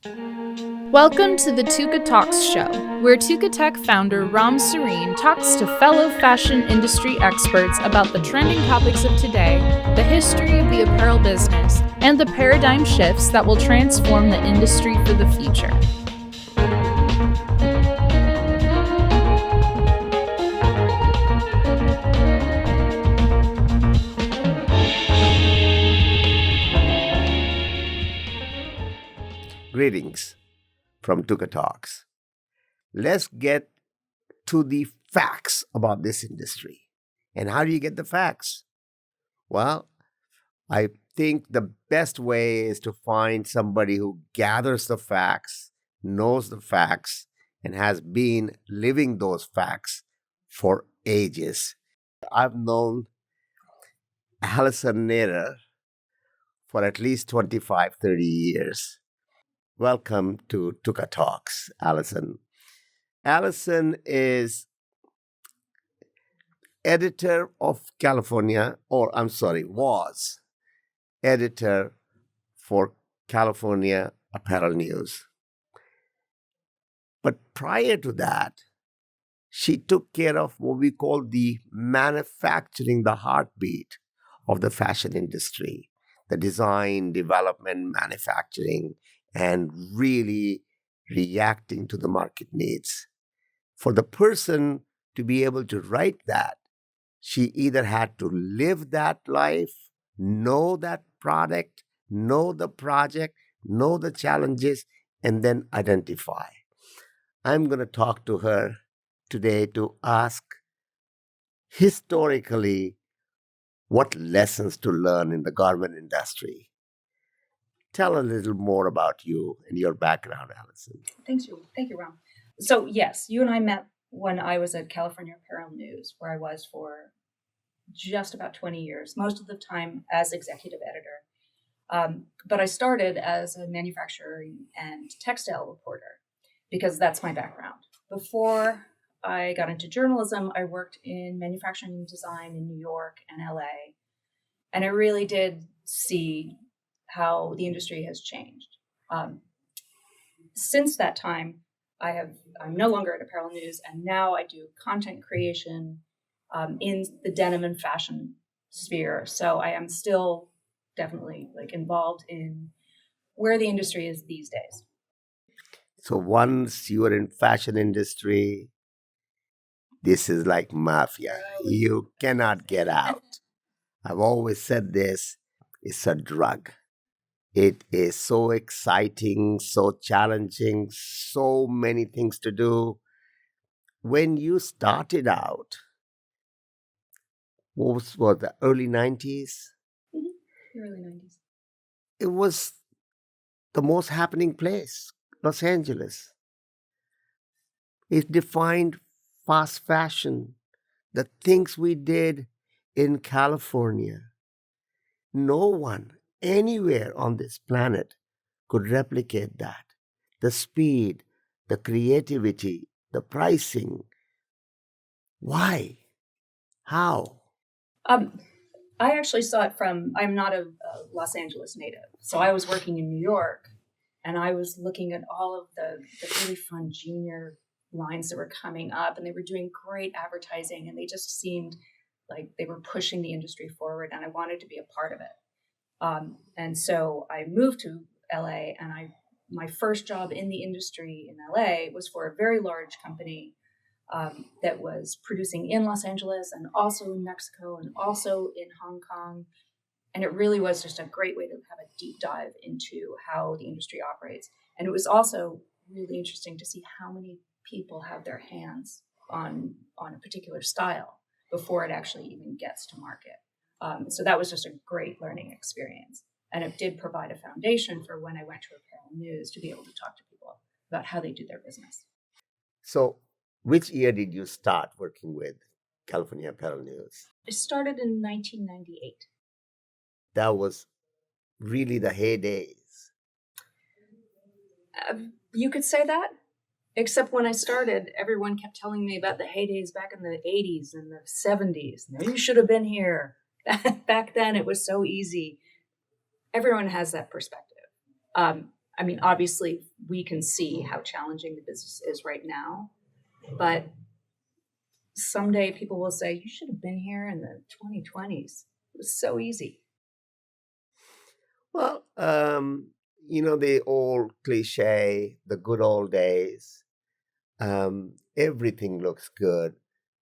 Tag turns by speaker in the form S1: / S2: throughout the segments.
S1: Welcome to the Tukatalks show, where Tukatech founder Ram Sareen talks to fellow fashion industry experts about the trending topics of today, the history of the apparel business, and the paradigm shifts that will transform the industry for the future.
S2: Greetings from Tukatalks. Let's get to the facts about this industry. And how do you get the facts? Well, I think the best way is to find somebody who gathers the facts, knows the facts, and has been living those facts for ages. I've known Alison A for at least 25, 30 years. Welcome to Tukatalks, Alison. Alison is editor of was editor for California Apparel News. But prior to that, she took care of what we call the manufacturing, the heartbeat of the fashion industry, the design, development, manufacturing, and really reacting to the market needs. For the person to be able to write that, she either had to live that life, know that product, know the project, know the challenges, and then identify. I'm going to talk to her today to ask historically what lessons to learn in the garment industry. Tell a little more about you and your background, Alison.
S3: Thank you, Ram. So yes, you and I met when I was at California Apparel News, where I was for just about 20 years, most of the time as executive editor. But I started as a manufacturing and textile reporter because that's my background. Before I got into journalism, I worked in manufacturing and design in New York and LA. And I really did see how the industry has changed. Since that time, I'm no longer at Apparel News, and now I do content creation in the denim and fashion sphere. So I am still definitely involved in where the industry is these days.
S2: So once you are in fashion industry, this is like mafia. You cannot get out. I've always said this, it's a drug. It is so exciting, so challenging, so many things to do. When you started out, what was the early 90s?
S3: Mm-hmm. The early 90s.
S2: It was the most happening place, Los Angeles. It defined fast fashion, the things we did in California. No one anywhere on this planet could replicate that. The speed, the creativity, the pricing. Why? How?
S3: I actually saw it I'm not a Los Angeles native. So I was working in New York and I was looking at all of the really fun junior lines that were coming up, and they were doing great advertising, and they just seemed like they were pushing the industry forward, and I wanted to be a part of it. And so I moved to LA, and my first job in the industry in LA was for a very large company that was producing in Los Angeles and also in Mexico and also in Hong Kong. And it really was just a great way to have a deep dive into how the industry operates. And it was also really interesting to see how many people have their hands on a particular style before it actually even gets to market. So that was just a great learning experience. And it did provide a foundation for when I went to Apparel News to be able to talk to people about how they do their business.
S2: So, which year did you start working with California Apparel News?
S3: I started in 1998.
S2: That was really the heydays.
S3: You could say that. Except when I started, everyone kept telling me about the heydays back in the 80s and the 70s. No, you should have been here. Back then, it was so easy. Everyone has that perspective. I mean, obviously, we can see how challenging the business is right now, but someday people will say, you should have been here in the 2020s. It was so easy.
S2: Well, the old cliche, the good old days, everything looks good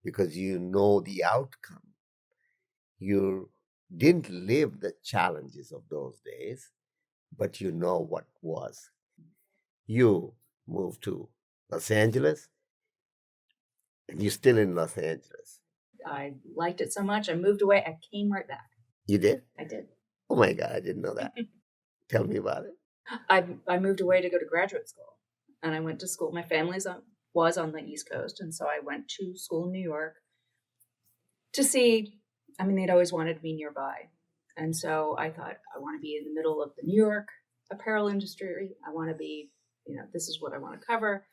S2: because you know the outcome. You didn't live the challenges of those days, but you know what was. You moved to Los Angeles, and you're still in Los Angeles.
S3: I liked it so much. I moved away. I came right back.
S2: You did?
S3: I did.
S2: Oh my God, I didn't know that. Tell me about it.
S3: I moved away to go to graduate school, and I went to school. My family was on the East Coast, and so I went to school in New York to see. I mean, they'd always wanted me nearby, and so I thought I want to be in the middle of the New York apparel industry. I want to be, this is what I want to cover,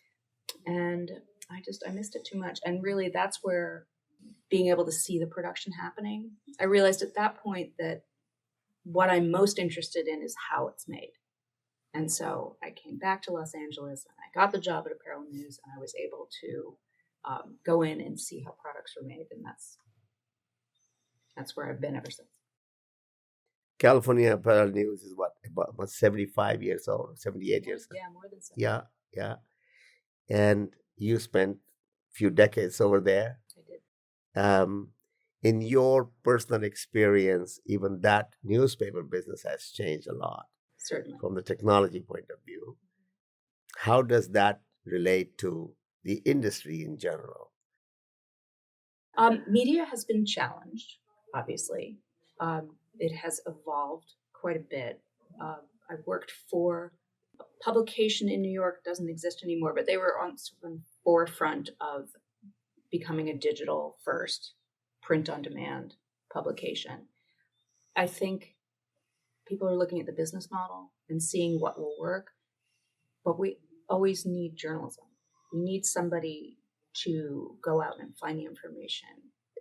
S3: and I missed it too much. And really, that's where being able to see the production happening, I realized at that point that what I'm most interested in is how it's made. And so I came back to Los Angeles and I got the job at Apparel News, and I was able to go in and see how products were made. And that's where I've been ever since.
S2: California Apparel News is what, about 75 years old, 78 years old?
S3: Yeah, more than 70.
S2: Yeah. And you spent a few decades over there.
S3: I did.
S2: In your personal experience, even that newspaper business has changed a lot.
S3: Certainly.
S2: From the technology point of view. How does that relate to the industry in general?
S3: Media has been challenged, obviously. It has evolved quite a bit. I worked for a publication in New York, doesn't exist anymore, but they were on the forefront of becoming a digital first, print on demand publication. I think people are looking at the business model and seeing what will work, but we always need journalism. We need somebody to go out and find the information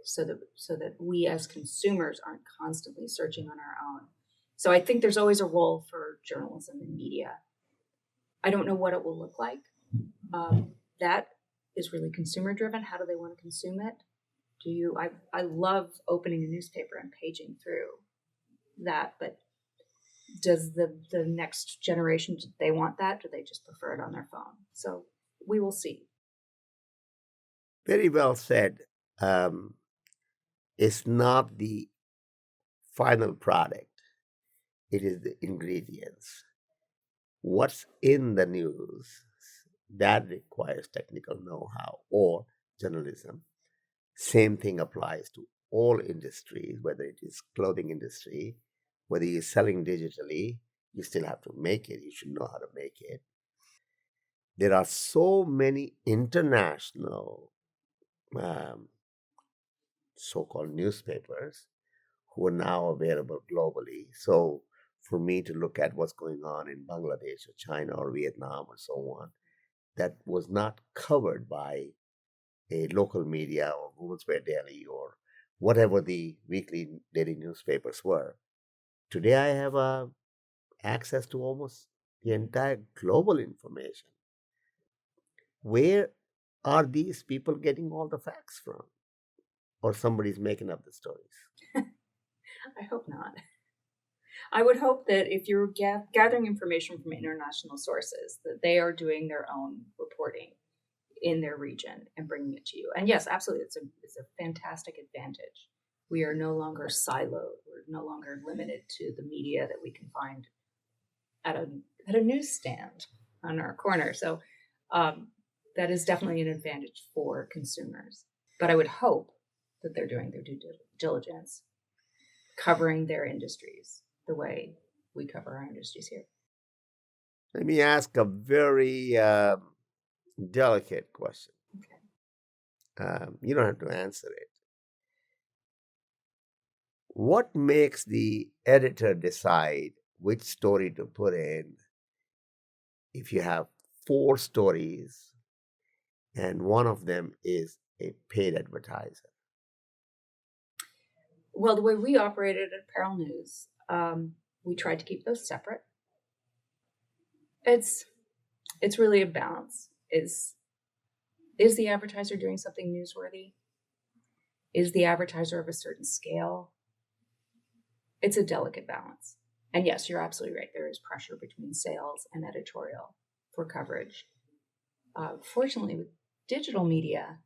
S3: so that we as consumers aren't constantly searching on our own. So I think there's always a role for journalism and media. I don't know what it will look like. That is really consumer driven. How do they want to consume it? I love opening a newspaper and paging through that, but does the next generation, do they want that? Do they just prefer it on their phone? So we will see.
S2: Very well said. It's not the final product. It is the ingredients. What's in the news, that requires technical know-how or journalism. Same thing applies to all industries, whether it is clothing industry, whether you're selling digitally, you still have to make it. You should know how to make it. There are so many international so-called newspapers who are now available globally. So for me to look at what's going on in Bangladesh or China or Vietnam or so on, that was not covered by a local media or Women's Wear Daily or whatever the weekly daily newspapers were. Today I have access to almost the entire global information. Where are these people getting all the facts from? Or somebody's making up the stories?
S3: I hope not. I would hope that if you're gathering information from international sources, that they are doing their own reporting in their region and bringing it to you. And yes, absolutely, it's a fantastic advantage. We are no longer siloed. We're no longer limited to the media that we can find at a newsstand on our corner. So that is definitely an advantage for consumers. But I would hope that they're doing their due diligence, covering their industries the way we cover our industries here.
S2: Let me ask a very delicate question.
S3: Okay.
S2: You don't have to answer it. What makes the editor decide which story to put in if you have 4 stories and one of them is a paid advertiser?
S3: Well, the way we operated at Apparel News, we tried to keep those separate. It's really a balance. Is the advertiser doing something newsworthy? Is the advertiser of a certain scale? It's a delicate balance. And yes, you're absolutely right. There is pressure between sales and editorial for coverage. Fortunately, with digital media,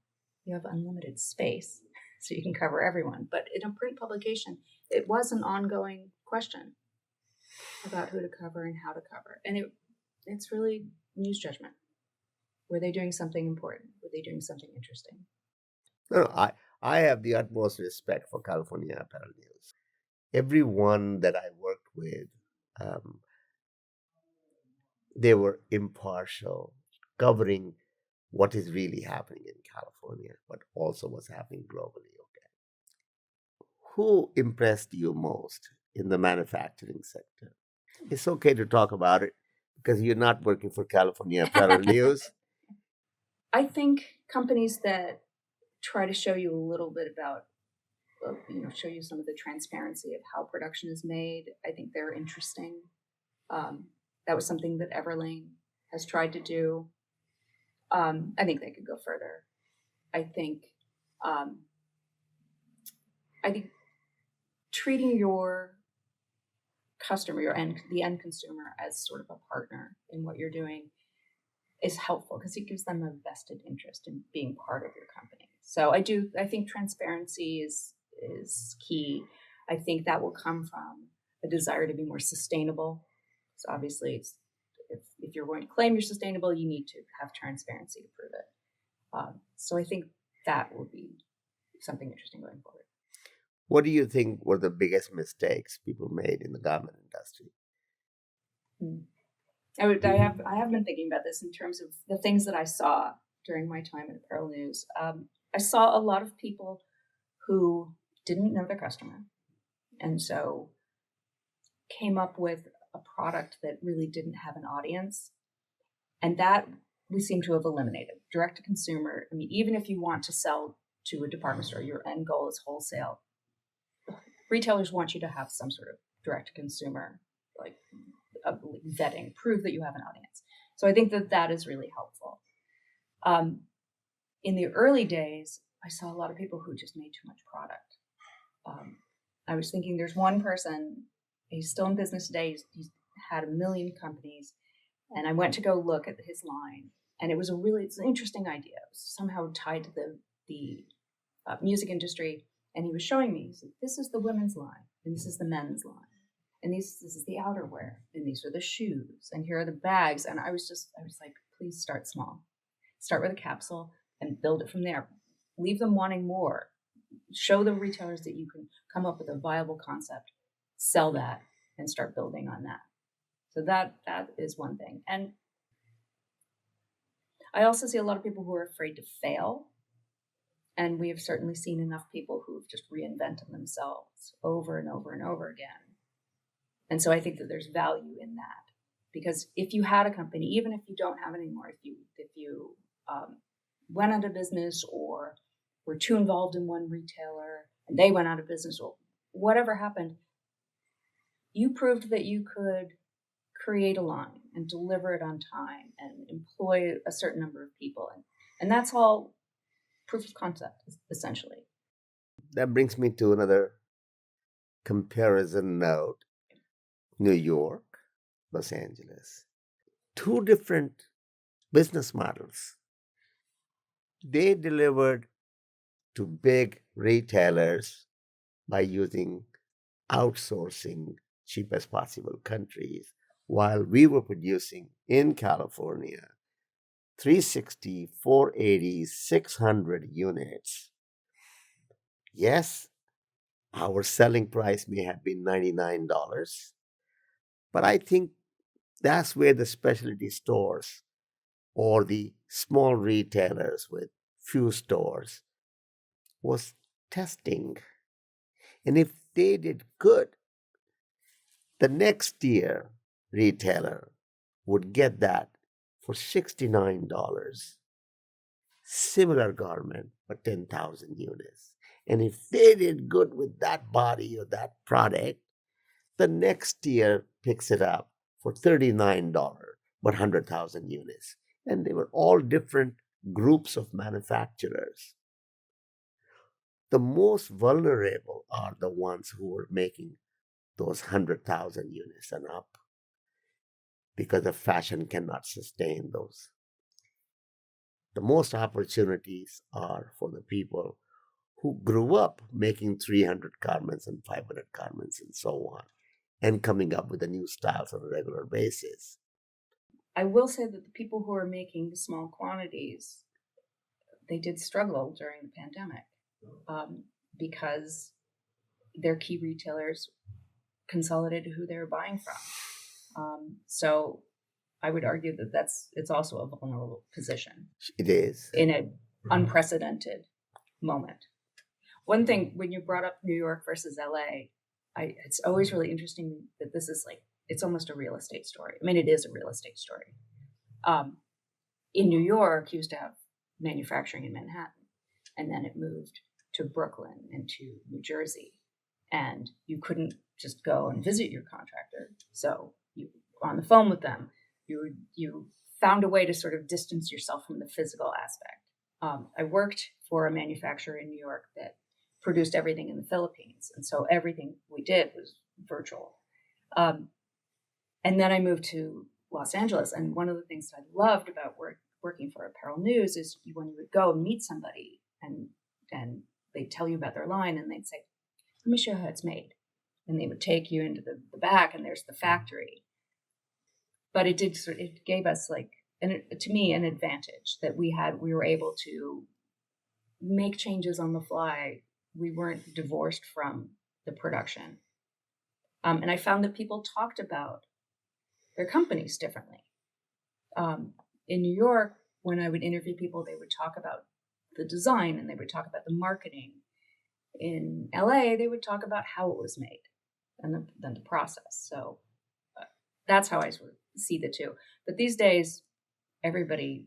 S3: you have unlimited space, so you can cover everyone. But in a print publication, it was an ongoing question about who to cover and how to cover. And it's really news judgment. Were they doing something important? Were they doing something interesting?
S2: No, I have the utmost respect for California Apparel News. Everyone that I worked with, um, they were impartial, covering what is really happening in California, but also what's happening globally. Okay, who impressed you most in the manufacturing sector? It's okay to talk about it because you're not working for California Apparel News.
S3: I think companies that try to show you a little bit about, show you some of the transparency of how production is made. I think they're interesting. That was something that Everlane has tried to do. I think they could go further. I think treating your customer, the end consumer, as sort of a partner in what you're doing is helpful because it gives them a vested interest in being part of your company. So I think transparency is key. I think that will come from a desire to be more sustainable. So obviously, if you're going to claim you're sustainable, you need to have transparency to prove it. So I think that will be something interesting going forward.
S2: What do you think were the biggest mistakes people made in the garment industry?
S3: I have been thinking about this in terms of the things that I saw during my time at Apparel News. I saw a lot of people who didn't know their customer, and so came up with a product that really didn't have an audience, and that we seem to have eliminated. Direct to consumer. I mean, even if you want to sell to a department store, your end goal is wholesale. Retailers want you to have some sort of direct to consumer, like vetting, prove that you have an audience. So I think that is really helpful. In the early days, I saw a lot of people who just made too much product. I was thinking there's one person, he's still in business today, he's had 1 million companies, and I went to go look at his line, and it's an interesting idea. It was somehow tied to the music industry, and he was showing me, he said, this is the women's line, and this is the men's line, and this is the outerwear, and these are the shoes, and here are the bags. And I was like, please start small. Start with a capsule and build it from there. Leave them wanting more. Show the retailers that you can come up with a viable concept, sell that, and start building on that. So that is one thing. And I also see a lot of people who are afraid to fail. And we have certainly seen enough people who've just reinvented themselves over and over and over again. And so I think that there's value in that, because if you had a company, even if you don't have it anymore, if you went out of business or were too involved in one retailer and they went out of business or whatever happened, you proved that you could create a line and deliver it on time and employ a certain number of people. And that's all proof of concept, essentially.
S2: That brings me to another comparison note. New York, Los Angeles. Two different business models. They delivered to big retailers by using outsourcing cheapest possible countries, while we were producing in California 360, 480, 600 units. Yes, our selling price may have been $99, but I think that's where the specialty stores or the small retailers with few stores was testing. And if they did good, the next year retailer would get that for $69. Similar garment for 10,000 units. And if they did good with that body or that product, the next year picks it up for $39, but 100,000 units. And they were all different groups of manufacturers. The most vulnerable are the ones who were making those 100,000 units and up, because the fashion cannot sustain those. The most opportunities are for the people who grew up making 300 garments and 500 garments and so on, and coming up with the new styles on a regular basis.
S3: I will say that the people who are making the small quantities, they did struggle during the pandemic because their key retailers consolidated who they were buying from. So I would argue that it's also a vulnerable position.
S2: It is.
S3: In an unprecedented moment. One thing, when you brought up New York versus LA, it's always really interesting that this is like, it's almost a real estate story. I mean, it is a real estate story. In New York, you used to have manufacturing in Manhattan, and then it moved to Brooklyn and to New Jersey. And you couldn't just go and visit your contractor. So you were on the phone with them. You found a way to sort of distance yourself from the physical aspect. I worked for a manufacturer in New York that produced everything in the Philippines. And so everything we did was virtual. And then I moved to Los Angeles. And one of the things that I loved about working for Apparel News is when you would go and meet somebody and they'd tell you about their line and they'd say, let me show you how it's made. And they would take you into the back and there's the factory. But it gave us to me, an advantage that we were able to make changes on the fly. We weren't divorced from the production. And I found that people talked about their companies differently. In New York, when I would interview people, they would talk about the design and they would talk about the marketing. In LA, they would talk about how it was made and then the process. So that's how I sort of see the two. But these days, everybody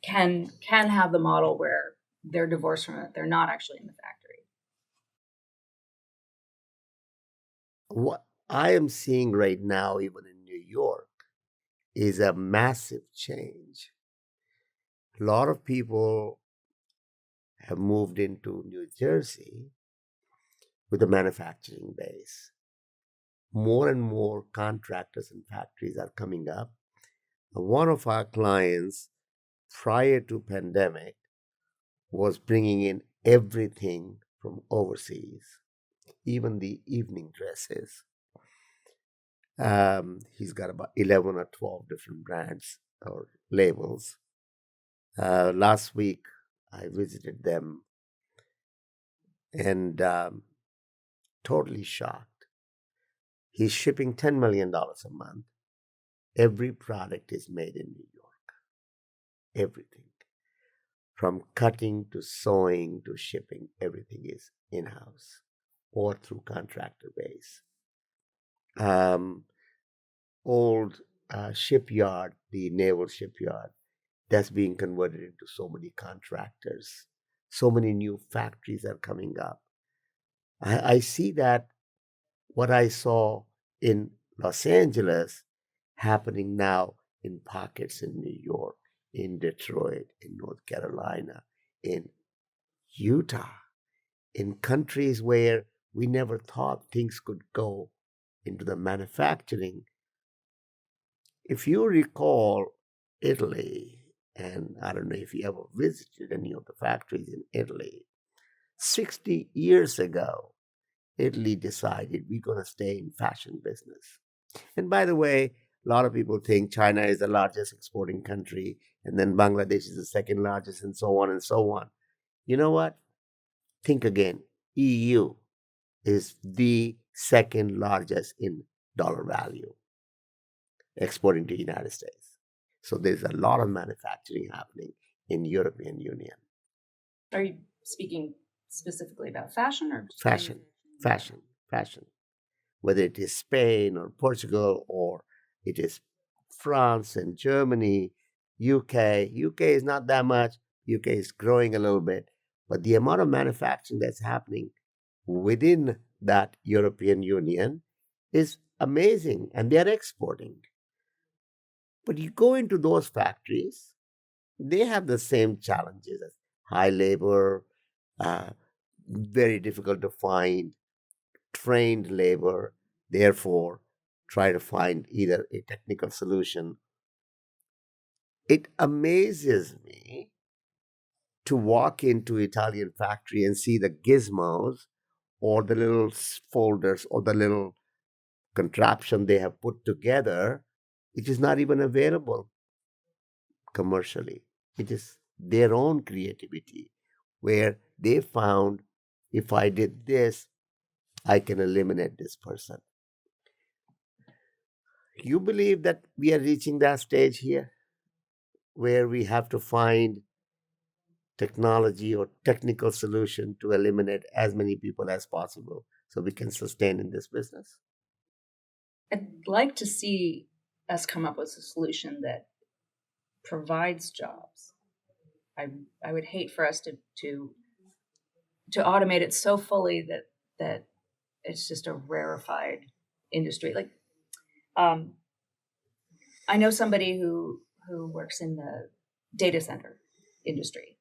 S3: can have the model where they're divorced from it. They're not actually in the factory.
S2: What I am seeing right now, even in New York, is a massive change. A lot of people have moved into New Jersey with a manufacturing base. More and more contractors and factories are coming up. One of our clients, prior to pandemic, was bringing in everything from overseas, even the evening dresses. He's got about 11 or 12 different brands or labels. Last week, I visited them and totally shocked. He's shipping $10 million a month. Every product is made in New York. Everything. From cutting to sewing to shipping, everything is in-house or through contractor base. Old shipyard, the naval shipyard, that's being converted into so many contractors. So many new factories are coming up. I see that what I saw in Los Angeles happening now in pockets in New York, in Detroit, in North Carolina, in Utah, in countries where we never thought things could go into the manufacturing. If you recall Italy, and I don't know if you ever visited any of the factories in Italy, 60 years ago, Italy decided we're going to stay in fashion business. And by the way, a lot of people think China is the largest exporting country, and then Bangladesh is the second largest, and so on and so on. You know what? Think again. EU is the second largest in dollar value, exporting to the United States. So there's a lot of manufacturing happening in European Union.
S3: Are you speaking specifically about fashion or
S2: fashion? Whether it is Spain or Portugal or it is France and Germany, UK. UK is not that much. UK is growing a little bit. But the amount of manufacturing that's happening within that European Union is amazing. And they're exporting. But you go into those factories, they have the same challenges as high labor, uh, very difficult to find, trained labor. Therefore, try to find either a technical solution. It amazes me to walk into Italian factory and see the gizmos or the little folders or the little contraption they have put together, which is not even available commercially. It is their own creativity where they found if I did this, I can eliminate this person. You believe that we are reaching that stage here where we have to find technology or technical solution to eliminate as many people as possible so we can sustain in this business?
S3: I'd like to see us come up with a solution that provides jobs. I would hate for us to automate it so fully that it's just a rarefied industry. Like, I know somebody who works in the data center industry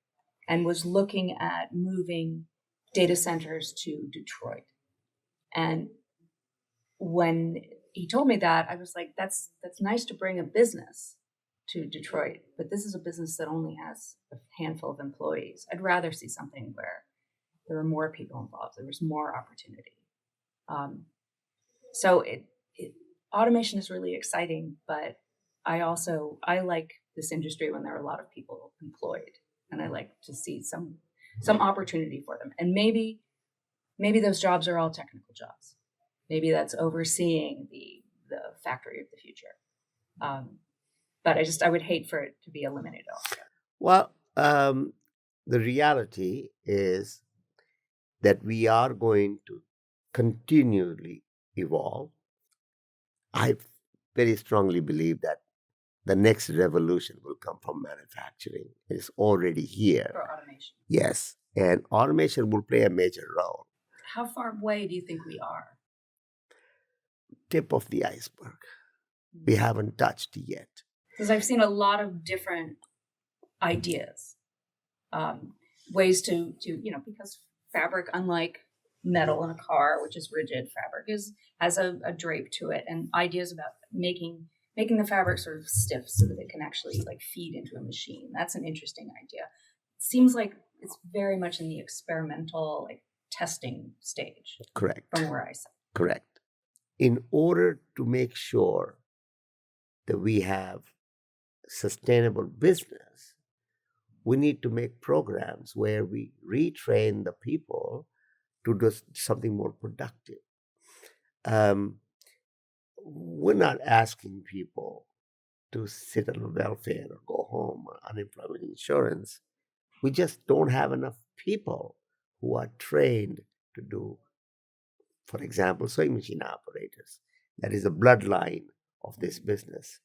S3: and was looking at moving data centers to Detroit. And when he told me that, I was like, that's nice to bring a business to Detroit, but this is a business that only has a handful of employees. I'd rather see something where there were more people involved, there was more opportunity. So automation is really exciting, but I like this industry when there are a lot of people employed, and I like to see some opportunity for them. And maybe those jobs are all technical jobs. Maybe that's overseeing the factory of the future. But I would hate for it to be eliminated altogether.
S2: Well, the reality is that we are going to continually evolve. I very strongly believe that the next revolution will come from manufacturing. It's already here.
S3: For automation.
S2: Yes, and automation will play a major role.
S3: How far away do you think we are?
S2: Tip of the iceberg. We haven't touched yet.
S3: Because I've seen a lot of different ideas, ways to because fabric, unlike metal in a car, which is rigid, fabric has a drape to it, and ideas about making the fabric sort of stiff so that it can actually like feed into a machine. That's an interesting idea. It seems like it's very much in the experimental, like testing stage.
S2: Correct.
S3: From where I sit.
S2: Correct. In order to make sure that we have sustainable business, we need to make programs where we retrain the people to do something more productive. We're not asking people to sit on welfare or go home on unemployment insurance. We just don't have enough people who are trained to do, for example, sewing machine operators. That is the bloodline of this business.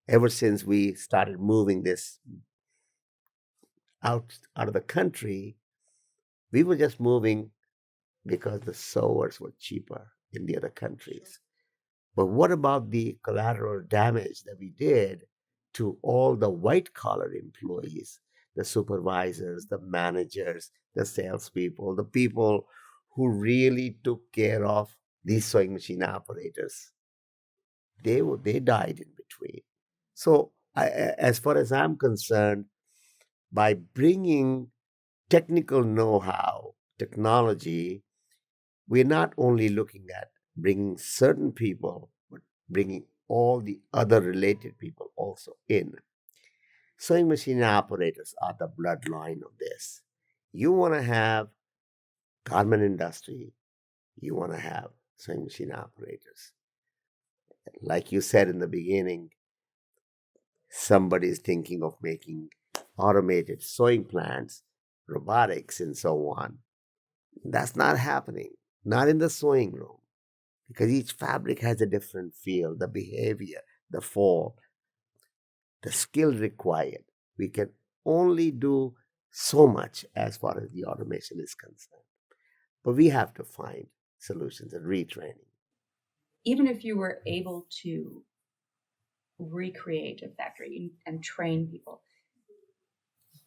S2: Ever since we started moving this out of the country, we were just moving because the sewers were cheaper in the other countries. But what about the collateral damage that we did to all the white-collar employees, the supervisors, the managers, the salespeople, the people who really took care of these sewing machine operators? They died in between. So as far as I'm concerned, by bringing technical know-how, technology, we're not only looking at bringing certain people, but bringing all the other related people also in. Sewing machine operators are the bloodline of this. You want to have garment industry, you want to have sewing machine operators. Like you said in the beginning, somebody is thinking of making automated sewing plants, robotics, and so on. That's not happening, not in the sewing room, because each fabric has a different feel, the behavior, the fall, the skill required. We can only do so much as far as the automation is concerned. But we have to find solutions and retraining.
S3: Even if you were able to recreate a factory and train people,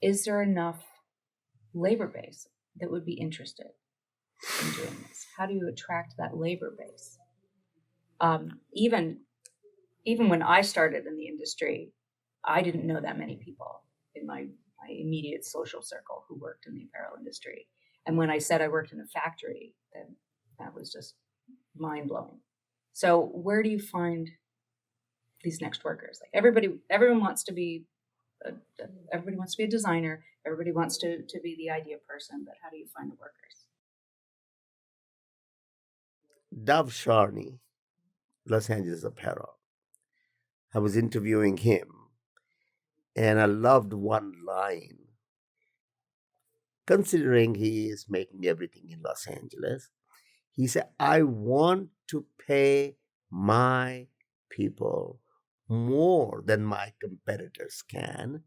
S3: is there enough labor base that would be interested in doing this? How do you attract that labor base? Even when I started in the industry, I didn't know that many people in my immediate social circle who worked in the apparel industry. And when I said I worked in a factory, then that was just mind-blowing. So where do you find these next workers? Like everyone wants to be a designer. Everybody wants to be the idea person, but how do you find the workers?
S2: Dov Sharney, Los Angeles Apparel. I was interviewing him, and I loved one line. Considering he is making everything in Los Angeles, he said, I want to pay my people more than my competitors can.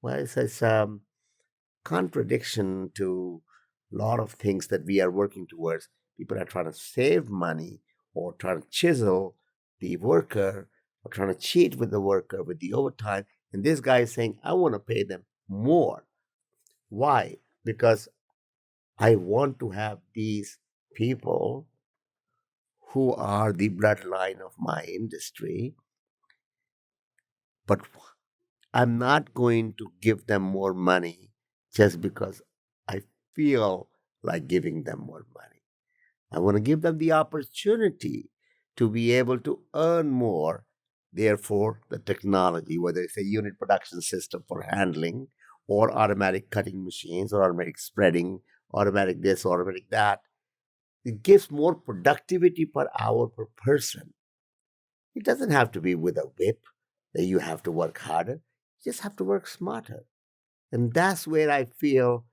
S2: Well, it's a contradiction to a lot of things that we are working towards. People are trying to save money or trying to chisel the worker or trying to cheat with the worker with the overtime. And this guy is saying, I want to pay them more. Why? Because I want to have these people who are the bloodline of my industry, but I'm not going to give them more money just because I feel like giving them more money. I want to give them the opportunity to be able to earn more. Therefore, the technology, whether it's a unit production system for handling or automatic cutting machines or automatic spreading, automatic this, automatic that, it gives more productivity per hour per person. It doesn't have to be with a whip that you have to work harder. You just have to work smarter. And that's where I feel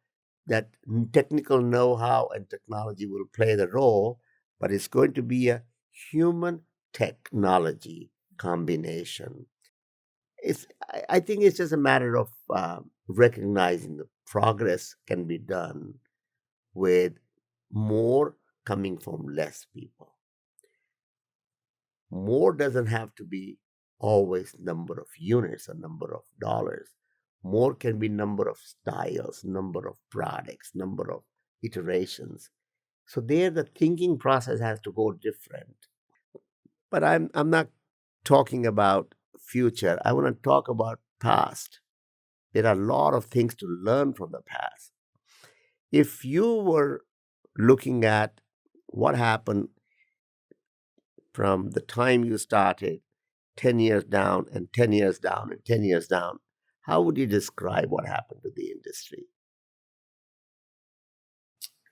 S2: that technical know-how and technology will play the role, but it's going to be a human technology combination. I think it's just a matter of recognizing the progress can be done with more coming from less people. More doesn't have to be always number of units or number of dollars. More can be number of styles, number of products, number of iterations. So there the thinking process has to go different. But I'm not talking about future. I want to talk about past. There are a lot of things to learn from the past. If you were looking at what happened from the time you started 10 years down and 10 years down and 10 years down, how would you describe what happened to the industry?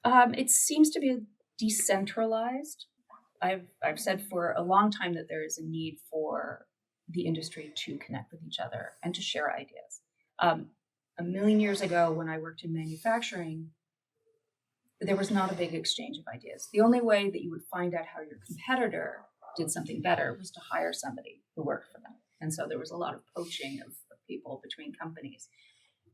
S3: It seems to be decentralized. I've said for a long time that there is a need for the industry to connect with each other and to share ideas. A million years ago, when I worked in manufacturing, there was not a big exchange of ideas. The only way that you would find out how your competitor did something better was to hire somebody who worked for them. And so there was a lot of poaching of people between companies.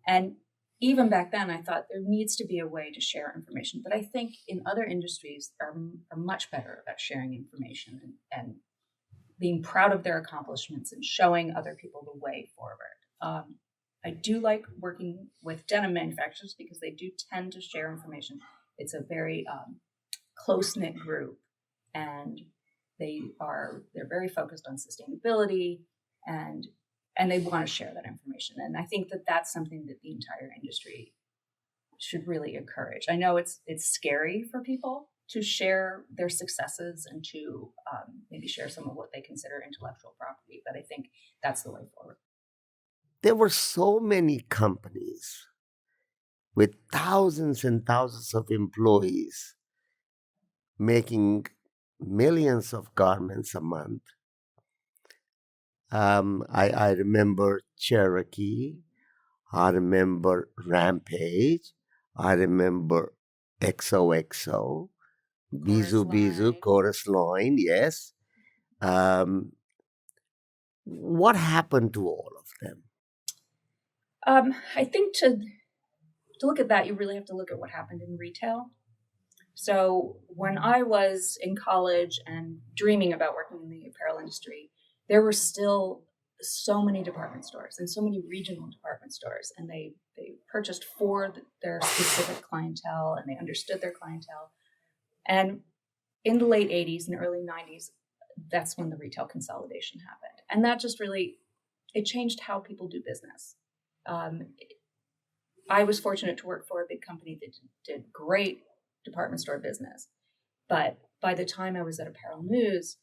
S3: And even back then, I thought there needs to be a way to share information. But I think in other industries are much better about sharing information and being proud of their accomplishments and showing other people the way forward. I do like working with denim manufacturers because they do tend to share information. It's a very close-knit group, and they're very focused on sustainability, and they want to share that information. And I think that that's something that the entire industry should really encourage. I know it's scary for people to share their successes and to maybe share some of what they consider intellectual property, but I think that's the way forward.
S2: There were so many companies with thousands and thousands of employees making millions of garments a month. I remember Cherokee. I remember Rampage. I remember XOXO, Bizu Bizu, Chorus Line, yes. What happened to all of them?
S3: I think to look at that, you really have to look at what happened in retail. So when I was in college and dreaming about working in the apparel industry, there were still so many department stores and so many regional department stores, and they purchased for their specific clientele, and they understood their clientele. And in the late 80s and early 90s, that's when the retail consolidation happened. And that just really, it changed how people do business. I was fortunate to work for a big company that did great department store business. But by the time I was at Apparel News,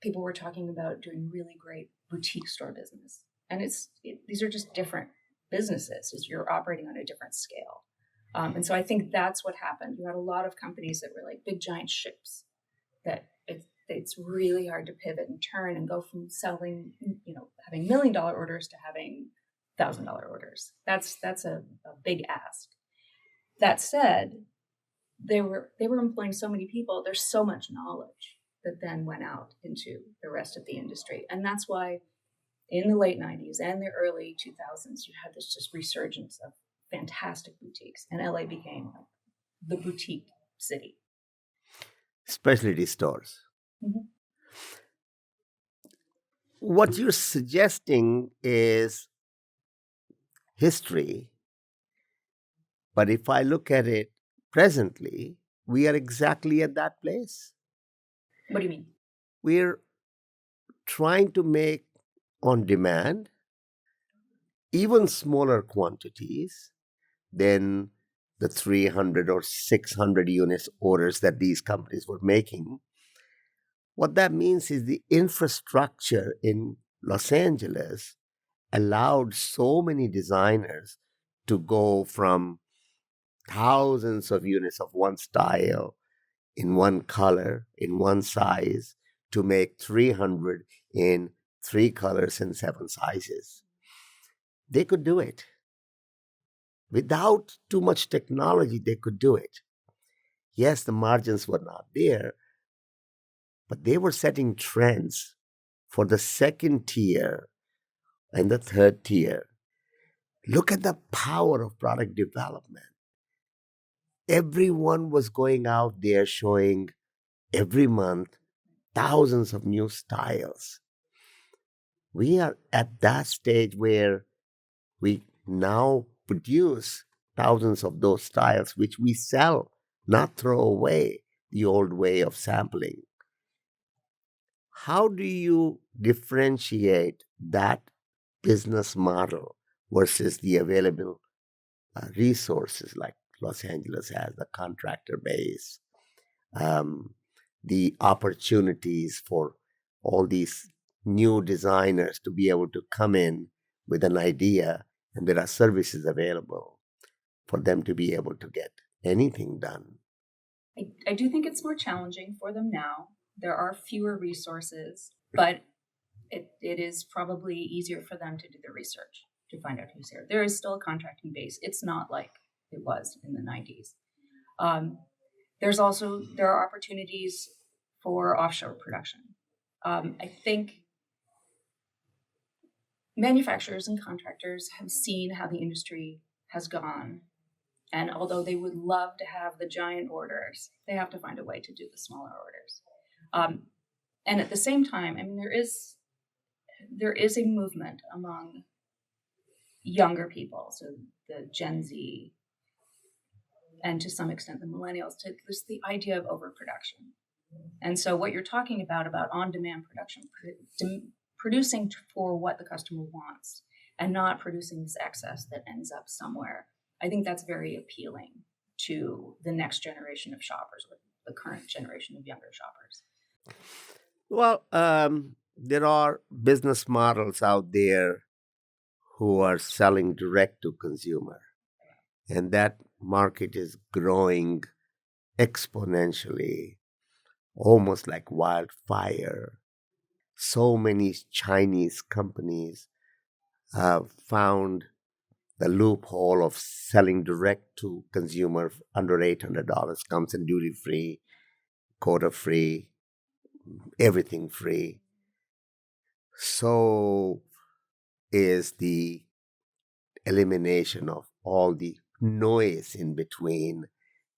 S3: people were talking about doing really great boutique store business. And these are just different businesses as you're operating on a different scale. And so I think that's what happened. You had a lot of companies that were like big giant ships that it's really hard to pivot and turn and go from selling, having $1 million orders to having $1,000 orders. That's a big ask. That said, they were employing so many people. There's so much knowledge that then went out into the rest of the industry. And that's why in the late 90s and the early 2000s, you had this just resurgence of fantastic boutiques. And LA became the boutique city.
S2: Specialty stores.
S3: Mm-hmm.
S2: What you're suggesting is history. But if I look at it presently, we are exactly at that place.
S3: What do you mean?
S2: We're trying to make on demand even smaller quantities than the 300 or 600 units orders that these companies were making. What that means is the infrastructure in Los Angeles allowed so many designers to go from thousands of units of one style in one color, in one size, to make 300 in 3 colors and 7 sizes. They could do it. Without too much technology, they could do it. Yes, the margins were not there, but they were setting trends for the second tier and the third tier. Look at the power of product development. Everyone was going out there showing every month thousands of new styles. We are at that stage where we now produce thousands of those styles, which we sell, not throw away the old way of sampling. How do you differentiate that business model versus the available resources like Los Angeles has, the contractor base, the opportunities for all these new designers to be able to come in with an idea, and there are services available for them to be able to get anything done?
S3: I do think it's more challenging for them now. There are fewer resources, but it is probably easier for them to do the research to find out who's here. There is still a contracting base. It's not like it was in the 90s. There are opportunities for offshore production. I think manufacturers and contractors have seen how the industry has gone. And although they would love to have the giant orders, they have to find a way to do the smaller orders. And at the same time, I mean, there is a movement among younger people, so the Gen Z, and to some extent the millennials, to this the idea of overproduction. And so what you're talking about on-demand production, producing for what the customer wants and not producing this excess that ends up somewhere, I think that's very appealing to the next generation of shoppers, or the current generation of younger shoppers.
S2: Well, there are business models out there who are selling direct to consumer, and that market is growing exponentially, almost like wildfire. So many Chinese companies have found the loophole of selling direct to consumer under $800, comes in duty free, quota free, everything free. So is the elimination of all the noise in between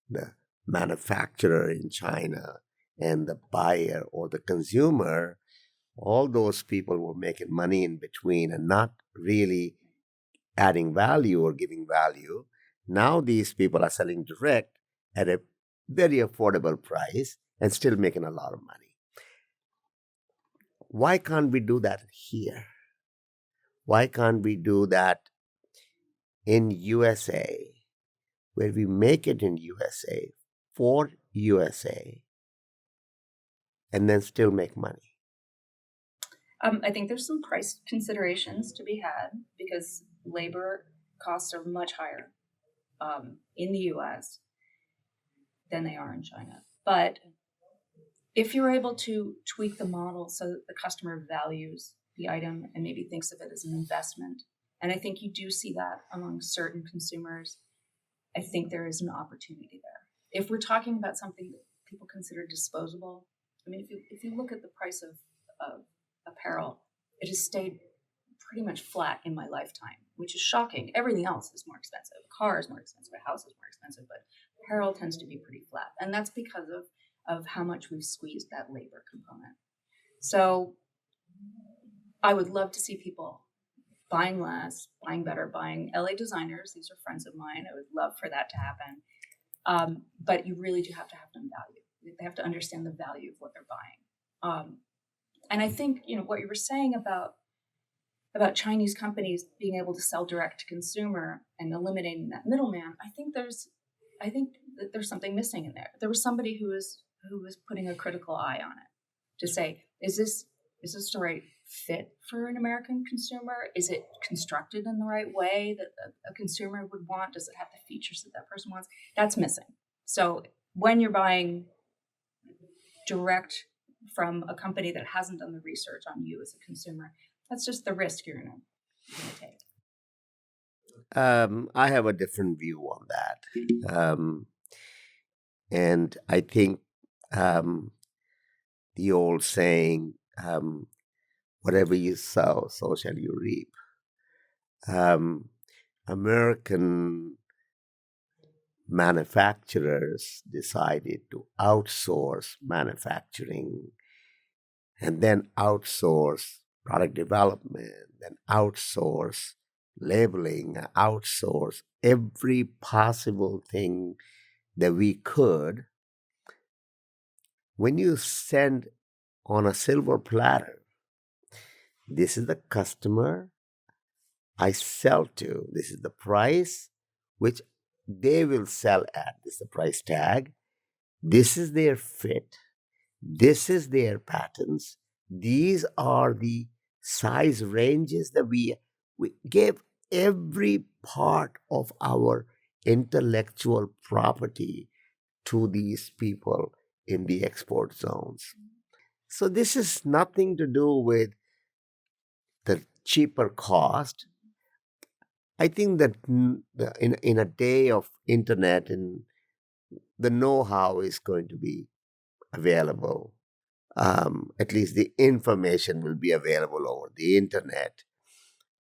S2: the manufacturer in China and the buyer or the consumer, All those people were making money in between and not really adding value or giving value. Now these people are selling direct at a very affordable price and still making a lot of money. Why can't we do that here? Why can't we do that in USA, where we make it in USA for USA and then still make money?
S3: I think there's some price considerations to be had because labor costs are much higher in the US than they are in China. But if you're able to tweak the model so that the customer values the item and maybe thinks of it as an investment, and I think you do see that among certain consumers, I think there is an opportunity there. If we're talking about something that people consider disposable, I mean, if you look at the price of apparel, it has stayed pretty much flat in my lifetime, which is shocking. Everything else is more expensive. A car is more expensive. A house is more expensive, but apparel tends to be pretty flat. And that's because of how much we've squeezed that labor component. So I would love to see people buying less, buying better, buying LA designers. These are friends of mine. I would love for that to happen. But you really do have to have them value. They have to understand the value of what they're buying. And I think, what you were saying about Chinese companies being able to sell direct to consumer and eliminating that middleman, I think that there's something missing in there. There was somebody who was putting a critical eye on it to say, is this the right fit for an American consumer? Is it constructed in the right way that a consumer would want? Does it have the features that person wants? That's missing. So when you're buying direct from a company that hasn't done the research on you as a consumer, that's just the risk you're going to take.
S2: I have a different view on that. And I think the old saying, whatever you sow, so shall you reap. American manufacturers decided to outsource manufacturing and then outsource product development, then outsource labeling, outsource every possible thing that we could. When you send on a silver platter, this is the customer I sell to, this is the price which they will sell at, this is the price tag, this is their fit, this is their patterns, these are the size ranges that we give every part of our intellectual property to these people in the export zones. So this is nothing to do with the cheaper cost. I think that in a day of internet, and the know-how is going to be available. At least the information will be available over the internet.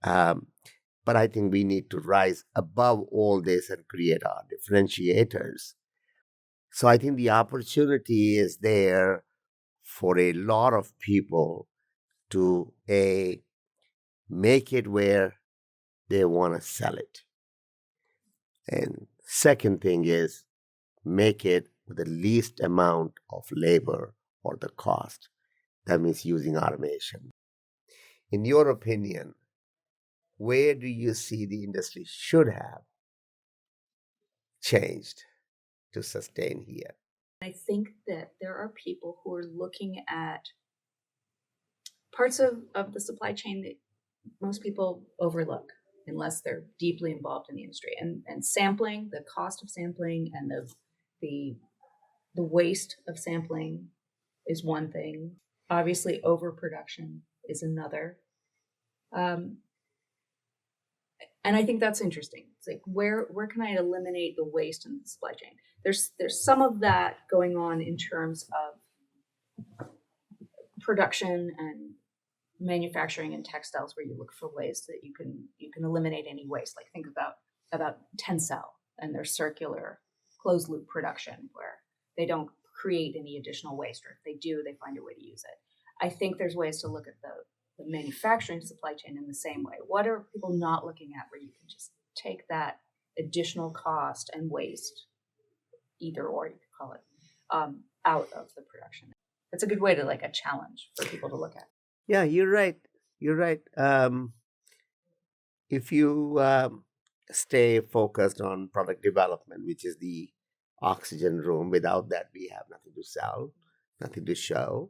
S2: But I think we need to rise above all this and create our differentiators. So I think the opportunity is there for a lot of people to make it where they want to sell it. And second thing is make it with the least amount of labor or the cost. That means using automation. In your opinion, where do you see the industry should have changed to sustain here?
S3: I think that there are people who are looking at parts of the supply chain that most people overlook unless they're deeply involved in the industry. And sampling, the cost of sampling and the waste of sampling is one thing. Obviously, overproduction is another. And I think that's interesting. It's like, where can I eliminate the waste in the supply chain? There's some of that going on in terms of production and manufacturing and textiles, where you look for ways that you can eliminate any waste. Like think about Tencel and their circular closed loop production, where they don't create any additional waste, or if they do, they find a way to use it. I think there's ways to look at the manufacturing supply chain in the same way. What are people not looking at where you can just take that additional cost and waste, either or you could call it, out of the production? It's a good way to like a challenge for people to look at.
S2: Yeah, you're right. You're right. If you stay focused on product development, which is the oxygen room, without that, we have nothing to sell, nothing to show.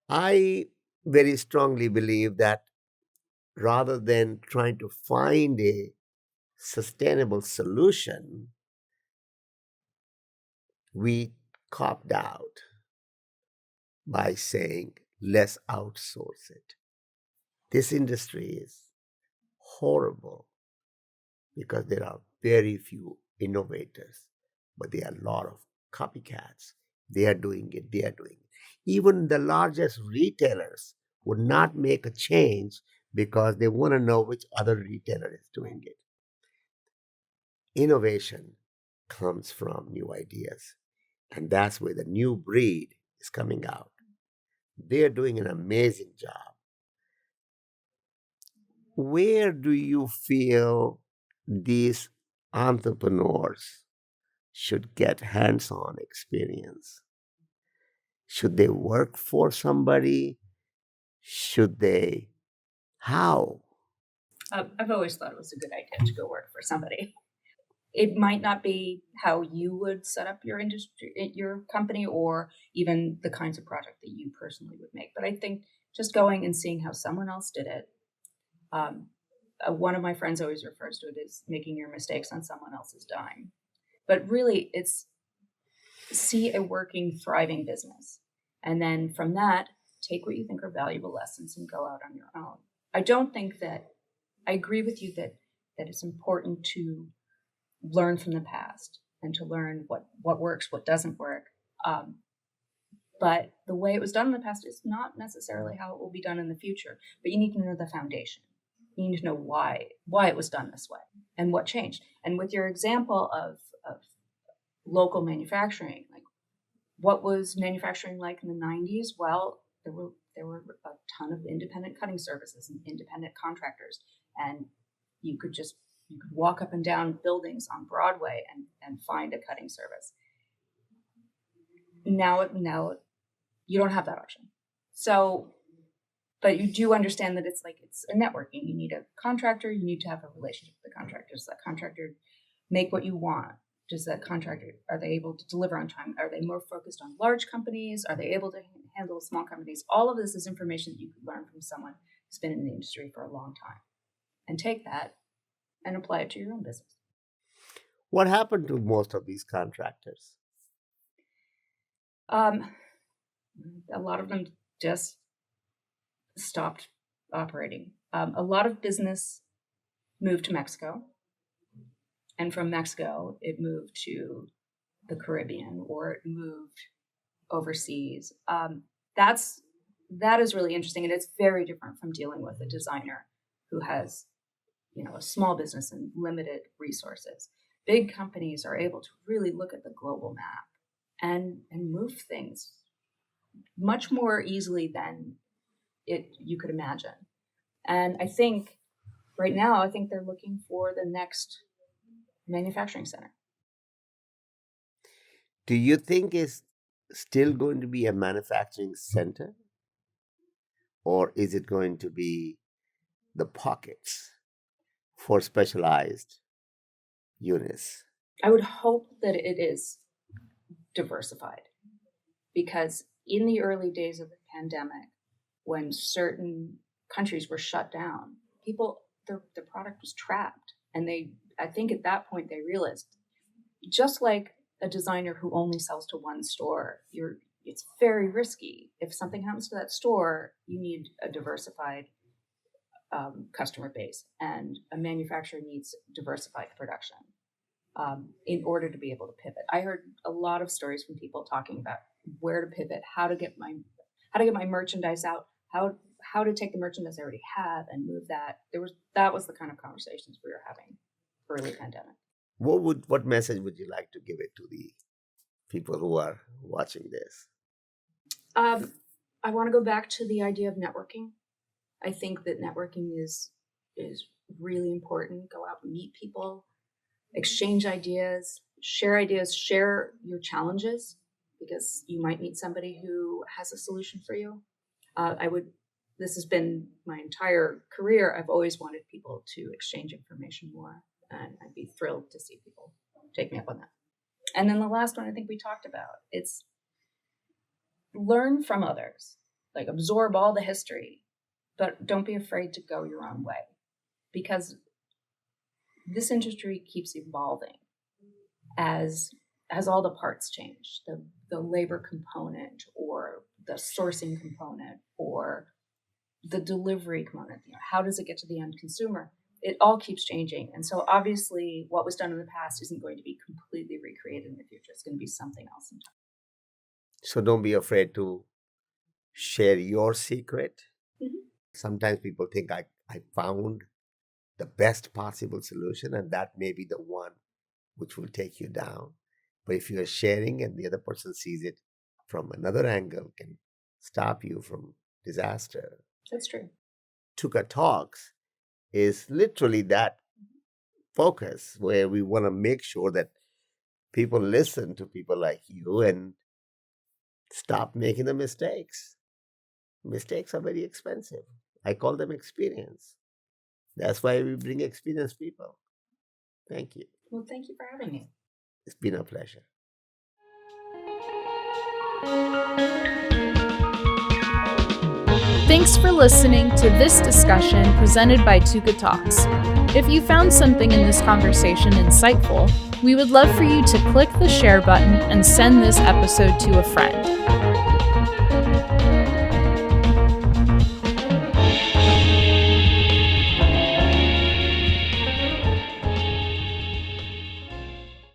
S2: I very strongly believe that rather than trying to find a sustainable solution, we copped out by saying, let's outsource it. This industry is horrible because there are very few innovators, but there are a lot of copycats. They are doing it. Even the largest retailers would not make a change because they want to know which other retailer is doing it. Innovation comes from new ideas, and that's where the new breed is coming out. They're doing an amazing job. Where do you feel these entrepreneurs should get hands-on experience? Should they work for somebody? How?
S3: I've always thought it was a good idea to go work for somebody. It might not be how you would set up your industry, your company, or even the kinds of project that you personally would make. But I think just going and seeing how someone else did it. One of my friends always refers to it as making your mistakes on someone else's dime. But really, it's see a working, thriving business. And then from that, take what you think are valuable lessons and go out on your own. I agree with you that it's important to learn from the past and to learn what works, what doesn't work. But the way it was done in the past is not necessarily how it will be done in the future. But you need to know the foundation. You need to know why it was done this way and what changed. And with your example of local manufacturing, like what was manufacturing like in the 90s? Well, there were a ton of independent cutting services and independent contractors, and you could walk up and down buildings on Broadway and find a cutting service. Now you don't have that option. So, but you do understand that it's a networking. You need a contractor. You need to have a relationship with the contractor. Does that contractor make what you want? Does that contractor, are they able to deliver on time? Are they more focused on large companies? Are they able to handle small companies? All of this is information that you could learn from someone who's been in the industry for a long time, and take that and apply it to your own business.
S2: What happened to most of these contractors?
S3: A lot of them just stopped operating. A lot of business moved to Mexico, and from Mexico, it moved to the Caribbean, or it moved overseas. That is really interesting, and it's very different from dealing with a designer who has, a small business and limited resources. Big companies are able to really look at the global map and move things much more easily than you could imagine. And I think right now, they're looking for the next manufacturing center.
S2: Do you think it's still going to be a manufacturing center? Or is it going to be the pockets for specialized units?
S3: I would hope that it is diversified, because in the early days of the pandemic, when certain countries were shut down, the product was trapped. And I think at that point they realized, just like a designer who only sells to one store, it's very risky. If something happens to that store, you need a diversified customer base, and a manufacturer needs diversified production in order to be able to pivot. I heard a lot of stories from people talking about where to pivot, how to get my merchandise out, how to take the merchandise I already have and move that. That was the kind of conversations we were having early pandemic.
S2: What message would you like to give it to the people who are watching this?
S3: I want to go back to the idea of networking. I think that networking is really important. Go out and meet people, exchange ideas, share your challenges, because you might meet somebody who has a solution for you. This has been my entire career. I've always wanted people to exchange information more, and I'd be thrilled to see people take me up on that. And then the last one I think we talked about, it's learn from others, like absorb all the history, but don't be afraid to go your own way, because this industry keeps evolving as all the parts change, the labor component or the sourcing component or the delivery component. How does it get to the end consumer? It all keeps changing. And so obviously what was done in the past isn't going to be completely recreated in the future. It's going to be something else.
S2: So don't be afraid to share your secret.
S3: Mm-hmm.
S2: Sometimes people think I found the best possible solution, and that may be the one which will take you down. But if you are sharing and the other person sees it from another angle, can stop you from disaster.
S3: That's true.
S2: Tukatalks is literally that focus, where we want to make sure that people listen to people like you and stop making the mistakes. Mistakes are very expensive. I call them experience. That's why we bring experienced people. Thank you.
S3: Well, thank you for having me.
S2: It's been a pleasure.
S1: Thanks for listening to this discussion presented by Tukatalks. If you found something in this conversation insightful, we would love for you to click the share button and send this episode to a friend.